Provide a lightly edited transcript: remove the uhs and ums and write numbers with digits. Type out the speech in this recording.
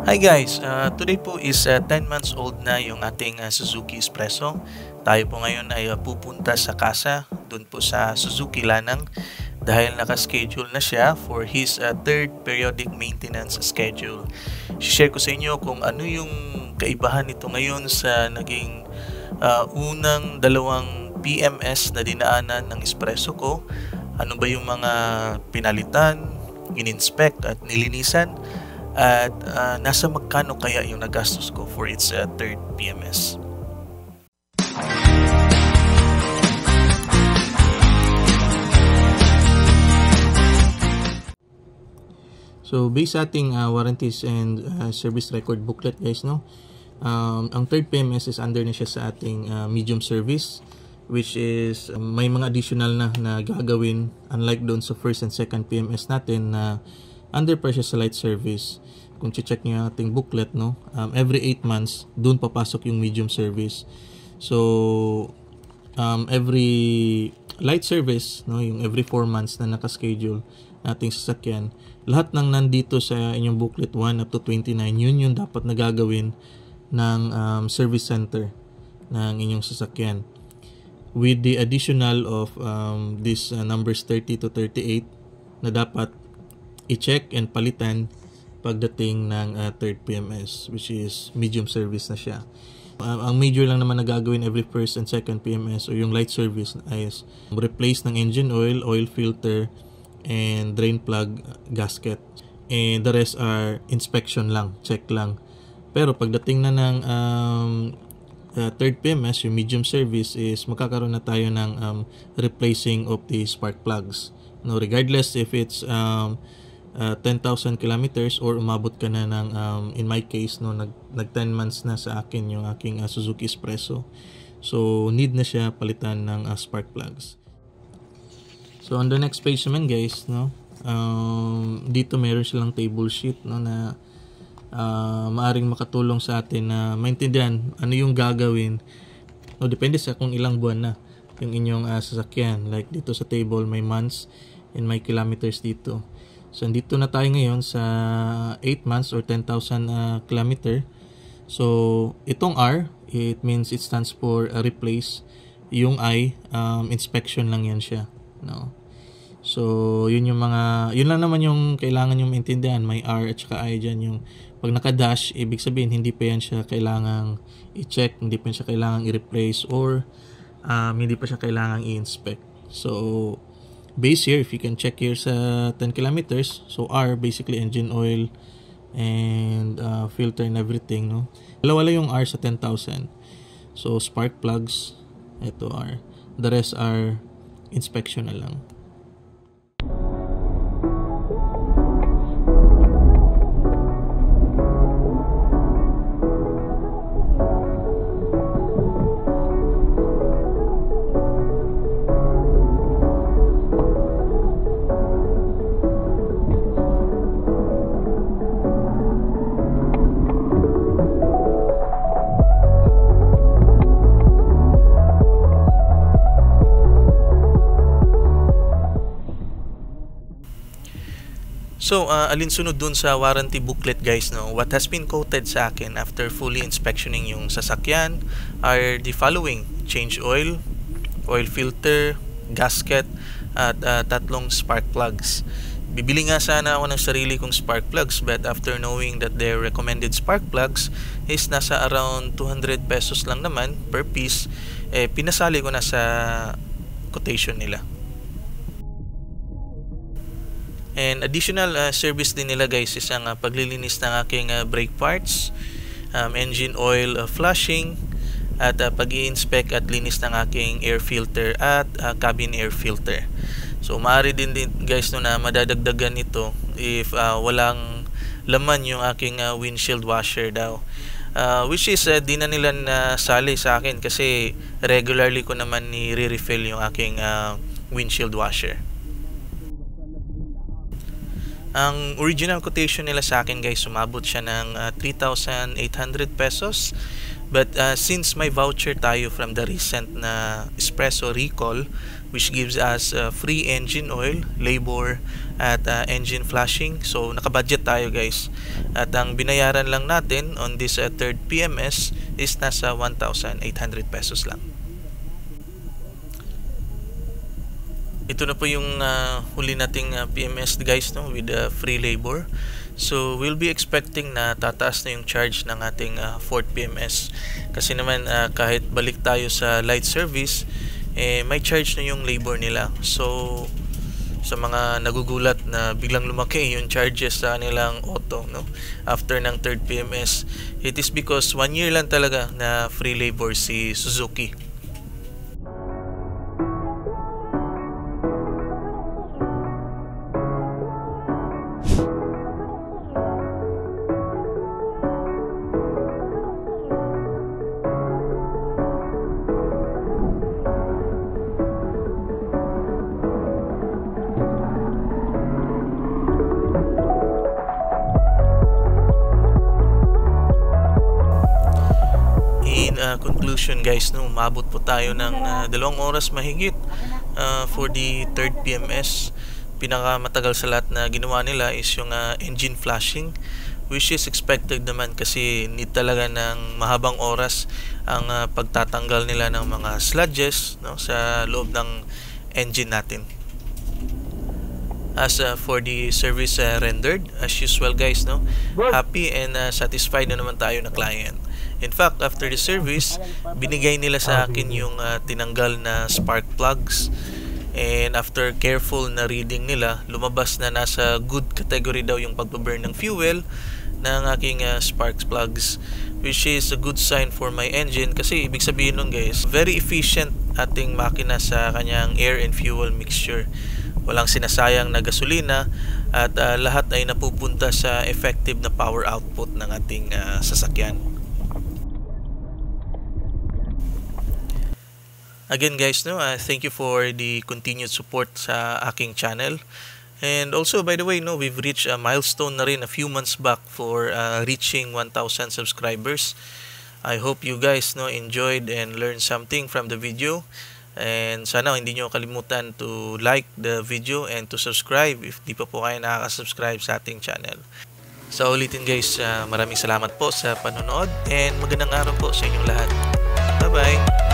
Hi guys, today po is 10 months old na yung ating Suzuki Espresso. Tayo po ngayon ay pupunta sa casa, dun po sa Suzuki Lanang dahil naka-schedule na siya for his third periodic maintenance schedule. Share ko sa inyo kung ano yung kaibahan nito ngayon sa naging unang dalawang PMS na dinaanan ng Espresso ko. Ano ba yung mga pinalitan, in-inspect at nilinisan, at nasa magkano kaya yung nagastos ko for its third PMS. So based sa ating warranties and service record booklet guys, no, ang third PMS is under na siya sa ating medium service, which is may mga additional na gagawin unlike doon sa first and second PMS natin na under pa siya sa light service. Kung check niyo yung ating booklet, no, every 8 months doon papasok yung medium service. So every light service, no, yung every 4 months na naka-schedule nating sasakyan, lahat ng nandito sa inyong booklet 1 up to 29, yun yung dapat na gagawin ng service center ng inyong sasakyan, with the additional of these numbers 30 to 38 na dapat i-check and palitan pagdating ng third PMS, which is medium service na siya. Ang major lang naman na gagawin every first and second PMS o yung light service is replace ng engine oil, oil filter, and drain plug gasket. And the rest are inspection lang, check lang. Pero pagdating na ng third PMS, yung medium service, is magkakaroon na tayo ng replacing of the spark plugs. No, regardless if it's 10,000 kilometers or umabot ka na ng in my case, no, nag 10 months na sa akin yung aking Suzuki Espresso. So need na siya palitan ng spark plugs. So on the next page naman guys, no, dito meron silang table sheet, no, na maaring makatulong sa atin na maintindihan ano yung gagawin. No, depende sa kung ilang buwan na yung inyong sasakyan. Like dito sa table may months and may kilometers dito. So dito na tayo ngayon sa 8 months or 10,000 kilometer. So itong R, it means it stands for replace. Yung I, inspection lang yan siya, no. So yun yung mga, yun lang naman yung kailangan yung maintindihan. May R at saka I dyan. Yung pag naka-dash, ibig sabihin hindi pa yan siya kailangang i-check, hindi pa siya kailangang i-replace, or hindi pa siya kailangang i-inspect. So base here, if you can check here sa 10 kilometers, so R, basically engine oil and filter and everything, no. Wala yung R sa 10,000. So spark plugs, ito R. The rest are inspection na lang. So, alinsunod dun sa warranty booklet guys, no, what has been quoted sa akin after fully inspectioning yung sasakyan are the following: change oil, oil filter, gasket, at 3 spark plugs. Bibili nga sana ako ng sarili kong spark plugs, but after knowing that their recommended spark plugs is nasa around 200 pesos lang naman per piece, pinasali ko na sa quotation nila. And additional service din nila guys is ang paglilinis ng aking brake parts, engine oil flushing, at pag-i-inspect at linis ng aking air filter at cabin air filter. So maaari din guys, no, na madadagdagan ito if walang laman yung aking windshield washer daw. Which is di na nila nasali sa akin kasi regularly ko naman ni-refill yung aking windshield washer. Ang original quotation nila sa akin guys, sumabot siya ng 3,800 pesos. But since may voucher tayo from the recent na Espresso recall, which gives us free engine oil, labor, at engine flashing. So nakabudget tayo guys, at ang binayaran lang natin on this third PMS is nasa 1,800 pesos lang. Ito na po yung huli nating PMS guys, no, with free labor. So we'll be expecting na tataas na yung charge ng ating fourth PMS, kasi naman kahit balik tayo sa light service, may charge na yung labor nila. So sa mga nagugulat na biglang lumaki yung charges sa kanilang auto, no, after ng third PMS, it is because 1 year lang talaga na free labor si Suzuki. Conclusion guys, no, umabot po tayo ng 2 oras mahigit for the third PMS. Pinakamatagal sa lahat na ginawa nila is yung engine flashing, which is expected naman kasi need talaga ng mahabang oras ang pagtatanggal nila ng mga sludges, no, sa loob ng engine natin. As for the service rendered, as usual guys, no, happy and satisfied na naman tayo na client. In fact, after the service, binigay nila sa akin yung tinanggal na spark plugs, and after careful na reading nila, lumabas na nasa good category daw yung pagbaburn ng fuel ng aking spark plugs, which is a good sign for my engine, kasi ibig sabihin nun guys, very efficient ating makina sa kanyang air and fuel mixture. Walang sinasayang na gasolina, at lahat ay napupunta sa effective na power output ng ating sasakyan. Again guys, no, thank you for the continued support sa aking channel. And also, by the way, no, we've reached a milestone na rin a few months back for reaching 1,000 subscribers. I hope you guys, no, enjoyed and learned something from the video. And sana hindi nyo kalimutan to like the video and to subscribe if di pa po kayo nakaka-subscribe sa ating channel. So ulitin guys, maraming salamat po sa panonood and magandang araw po sa inyong lahat. Bye bye!